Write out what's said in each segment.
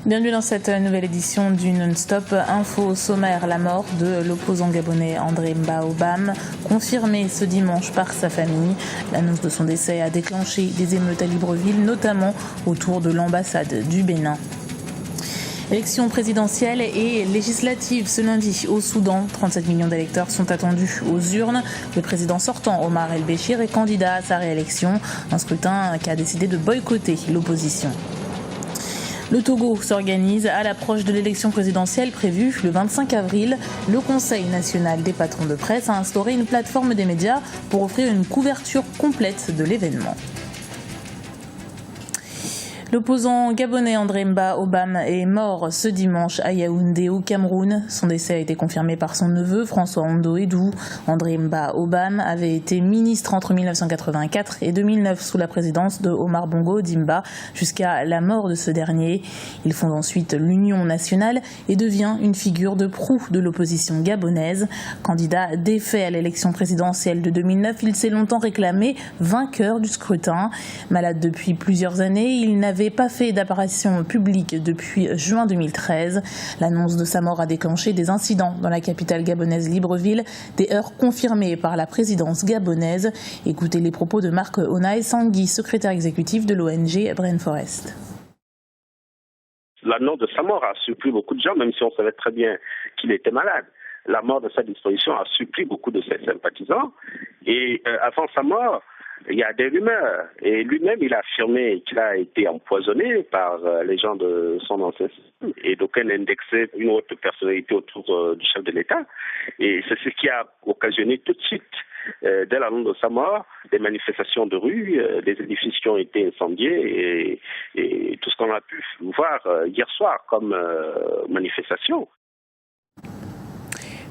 Bienvenue dans cette nouvelle édition du Non-Stop Info. Au sommaire, la mort de l'opposant gabonais André Mba Obam, confirmée ce dimanche par sa famille. L'annonce de son décès a déclenché des émeutes à Libreville, notamment autour de l'ambassade du Bénin. Élections présidentielles et législatives ce lundi au Soudan. 37 millions d'électeurs sont attendus aux urnes. Le président sortant, Omar El-Béchir, est candidat à sa réélection. Un scrutin qui a décidé de boycotter l'opposition. Le Togo s'organise à l'approche de l'élection présidentielle prévue le 25 avril. Le Conseil national des patrons de presse a instauré une plateforme des médias pour offrir une couverture complète de l'événement. L'opposant gabonais André Mba Obam est mort ce dimanche à Yaoundé au Cameroun. Son décès a été confirmé par son neveu François Ondo Edou. André Mba Obam avait été ministre entre 1984 et 2009 sous la présidence de Omar Bongo Dimba jusqu'à la mort de ce dernier. Il fonde ensuite l'Union nationale et devient une figure de proue de l'opposition gabonaise. Candidat défait à l'élection présidentielle de 2009, il s'est longtemps réclamé vainqueur du scrutin. Malade depuis plusieurs années, il n'avait pas fait d'apparition publique depuis juin 2013. L'annonce de sa mort a déclenché des incidents dans la capitale gabonaise Libreville, des heurts confirmés par la présidence gabonaise. Écoutez les propos de Marc Onaï Sangui, secrétaire exécutif de l'ONG Brain Forest. L'annonce de sa mort a surpris beaucoup de gens, même si on savait très bien qu'il était malade. La mort de sa disposition a surpris beaucoup de ses sympathisants. Et avant sa mort, il y a des rumeurs. Et lui-même, il a affirmé qu'il a été empoisonné par les gens de son ancien système. Et d'aucuns indexaient une autre personnalité autour du chef de l'État. Et c'est ce qui a occasionné tout de suite, dès l'annonce de sa mort, des manifestations de rue, des édifices qui ont été incendiés et tout ce qu'on a pu voir hier soir comme manifestation.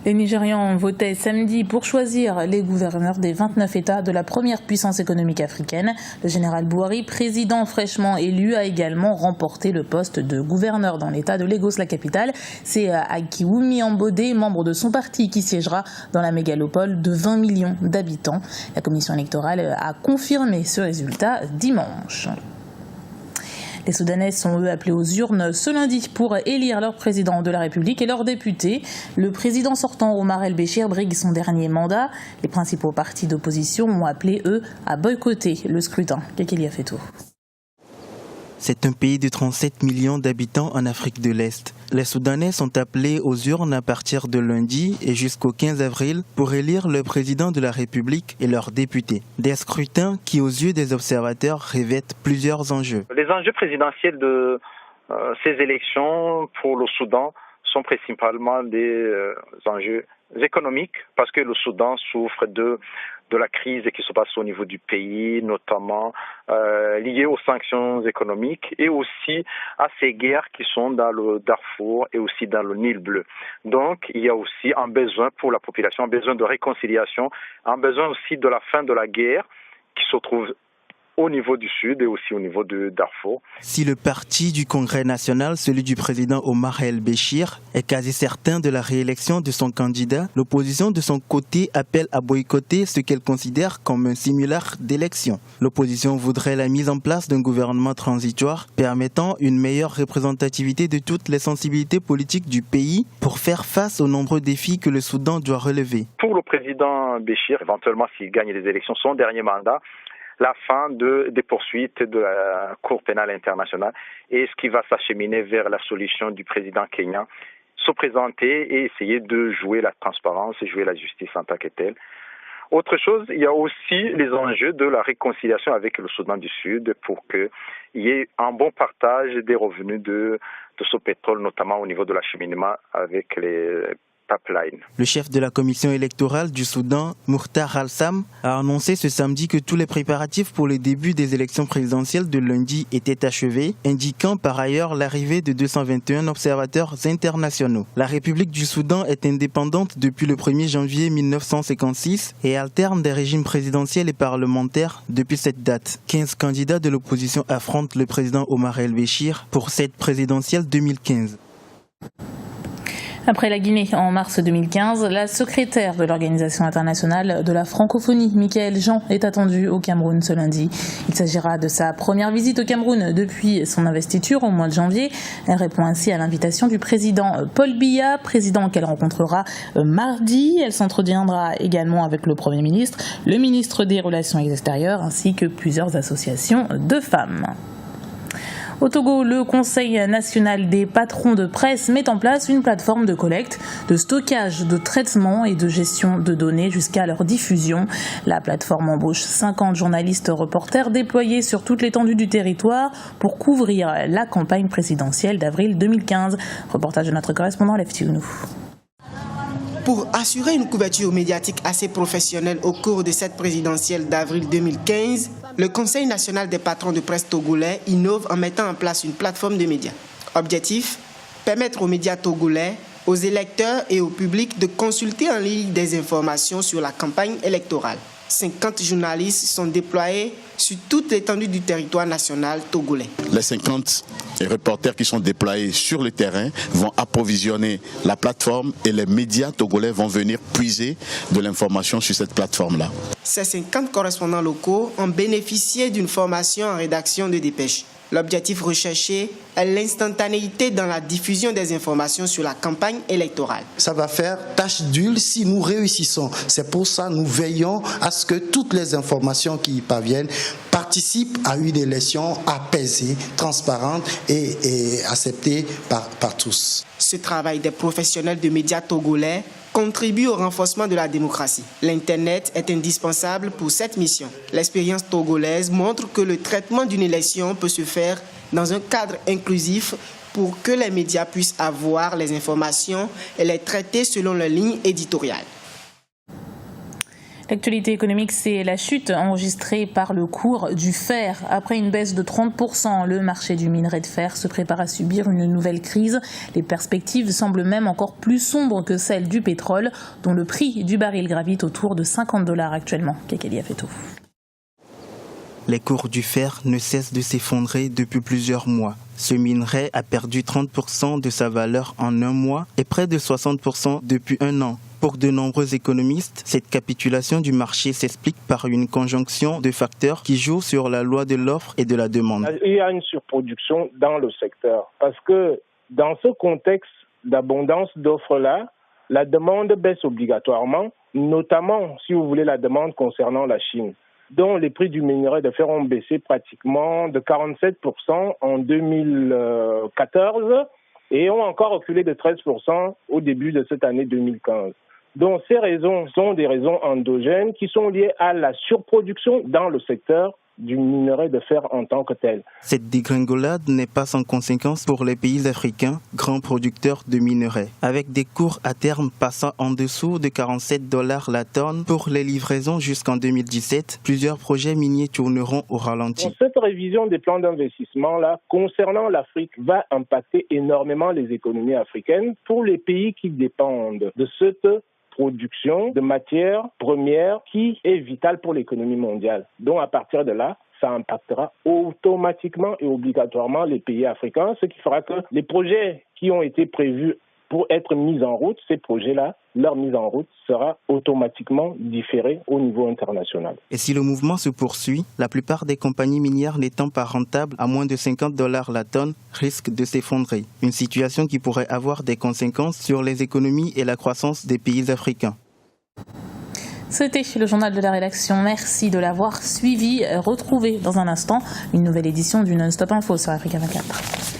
Les Nigérians votaient samedi pour choisir les gouverneurs des 29 États de la première puissance économique africaine. Le général Buhari, président fraîchement élu, a également remporté le poste de gouverneur dans l'État de Lagos, la capitale. C'est Akiwumi Ambode, membre de son parti, qui siégera dans la mégalopole de 20 millions d'habitants. La commission électorale a confirmé ce résultat dimanche. Les Soudanais sont eux appelés aux urnes ce lundi pour élire leur président de la République et leurs députés. Le président sortant Omar El-Béchir brigue son dernier mandat. Les principaux partis d'opposition ont appelé eux à boycotter le scrutin. Kekeli Afetou. C'est un pays de 37 millions d'habitants en Afrique de l'Est. Les Soudanais sont appelés aux urnes à partir de lundi et jusqu'au 15 avril pour élire le président de la République et leurs députés. Des scrutins qui, aux yeux des observateurs, revêtent plusieurs enjeux. Les enjeux présidentiels de ces élections pour le Soudan sont principalement des enjeux économiques parce que le Soudan souffre de la crise qui se passe au niveau du pays, notamment liée aux sanctions économiques et aussi à ces guerres qui sont dans le Darfour et aussi dans le Nil bleu. Donc, il y a aussi un besoin pour la population, un besoin de réconciliation, un besoin aussi de la fin de la guerre qui se trouve au niveau du Sud et aussi au niveau de Darfour. Si le parti du Congrès national, celui du président Omar El-Béchir, est quasi certain de la réélection de son candidat, l'opposition de son côté appelle à boycotter ce qu'elle considère comme un simulacre d'élection. L'opposition voudrait la mise en place d'un gouvernement transitoire permettant une meilleure représentativité de toutes les sensibilités politiques du pays pour faire face aux nombreux défis que le Soudan doit relever. Pour le président Béchir, éventuellement s'il gagne les élections, son dernier mandat, la fin des poursuites de la Cour pénale internationale et ce qui va s'acheminer vers la solution du président kenyan, se présenter et essayer de jouer la transparence et jouer la justice en tant que telle. Autre chose, il y a aussi les enjeux de la réconciliation avec le Soudan du Sud pour qu'il y ait un bon partage des revenus de ce pétrole, notamment au niveau de l'acheminement avec les pipeline. Le chef de la commission électorale du Soudan, Mukhtar Al-Sam, a annoncé ce samedi que tous les préparatifs pour le début des élections présidentielles de lundi étaient achevés, indiquant par ailleurs l'arrivée de 221 observateurs internationaux. La République du Soudan est indépendante depuis le 1er janvier 1956 et alterne des régimes présidentiels et parlementaires depuis cette date. 15 candidats de l'opposition affrontent le président Omar El-Béchir pour cette présidentielle 2015. Après la Guinée en mars 2015, la secrétaire de l'Organisation internationale de la francophonie, Michaëlle Jean, est attendue au Cameroun ce lundi. Il s'agira de sa première visite au Cameroun depuis son investiture au mois de janvier. Elle répond ainsi à l'invitation du président Paul Biya, président qu'elle rencontrera mardi. Elle s'entretiendra également avec le Premier ministre, le ministre des Relations extérieures ainsi que plusieurs associations de femmes. Au Togo, le Conseil national des patrons de presse met en place une plateforme de collecte, de stockage, de traitement et de gestion de données jusqu'à leur diffusion. La plateforme embauche 50 journalistes reporters déployés sur toute l'étendue du territoire pour couvrir la campagne présidentielle d'avril 2015. Reportage de notre correspondant Lev Tiounou. Pour assurer une couverture médiatique assez professionnelle au cours de cette présidentielle d'avril 2015, le Conseil national des patrons de presse togolais innove en mettant en place une plateforme de médias. Objectif, permettre aux médias togolais, aux électeurs et au public de consulter en ligne des informations sur la campagne électorale. 50 journalistes sont déployés sur toute l'étendue du territoire national togolais. Les 50 reporters qui sont déployés sur le terrain vont approvisionner la plateforme et les médias togolais vont venir puiser de l'information sur cette plateforme-là. Ces 50 correspondants locaux ont bénéficié d'une formation en rédaction de dépêches. L'objectif recherché est l'instantanéité dans la diffusion des informations sur la campagne électorale. Ça va faire tâche d'huile si nous réussissons. C'est pour ça que nous veillons à ce que toutes les informations qui y parviennent participent à une élection apaisée, transparente et acceptée par tous. Ce travail des professionnels de médias togolais contribue au renforcement de la démocratie. L'Internet est indispensable pour cette mission. L'expérience togolaise montre que le traitement d'une élection peut se faire dans un cadre inclusif pour que les médias puissent avoir les informations et les traiter selon leur ligne éditoriale. L'actualité économique, c'est la chute enregistrée par le cours du fer. Après une baisse de 30%, le marché du minerai de fer se prépare à subir une nouvelle crise. Les perspectives semblent même encore plus sombres que celles du pétrole, dont le prix du baril gravite autour de $50 actuellement. Kekeli Afeto. Les cours du fer ne cessent de s'effondrer depuis plusieurs mois. Ce minerai a perdu 30% de sa valeur en un mois et près de 60% depuis un an. Pour de nombreux économistes, cette capitulation du marché s'explique par une conjonction de facteurs qui jouent sur la loi de l'offre et de la demande. Il y a une surproduction dans le secteur parce que dans ce contexte d'abondance d'offres-là, la demande baisse obligatoirement, notamment, si vous voulez, la demande concernant la Chine, dont les prix du minerai de fer ont baissé pratiquement de 47% en 2014 et ont encore reculé de 13% au début de cette année 2015. Donc ces raisons sont des raisons endogènes qui sont liées à la surproduction dans le secteur du minerai de fer en tant que tel. Cette dégringolade n'est pas sans conséquence pour les pays africains, grands producteurs de minerais. Avec des cours à terme passant en dessous de $47 la tonne pour les livraisons jusqu'en 2017, plusieurs projets miniers tourneront au ralenti. Donc, cette révision des plans d'investissement-là, concernant l'Afrique, va impacter énormément les économies africaines pour les pays qui dépendent de cette production de matières premières qui est vitale pour l'économie mondiale. Donc à partir de là, ça impactera automatiquement et obligatoirement les pays africains, ce qui fera que les projets qui ont été prévus pour être mis en route, ces projets-là, leur mise en route sera automatiquement différée au niveau international. Et si le mouvement se poursuit, la plupart des compagnies minières n'étant pas rentables à moins de $50 la tonne risquent de s'effondrer. Une situation qui pourrait avoir des conséquences sur les économies et la croissance des pays africains. C'était le journal de la rédaction. Merci de l'avoir suivi. Retrouvez dans un instant une nouvelle édition du Non-Stop Info sur Africa 24.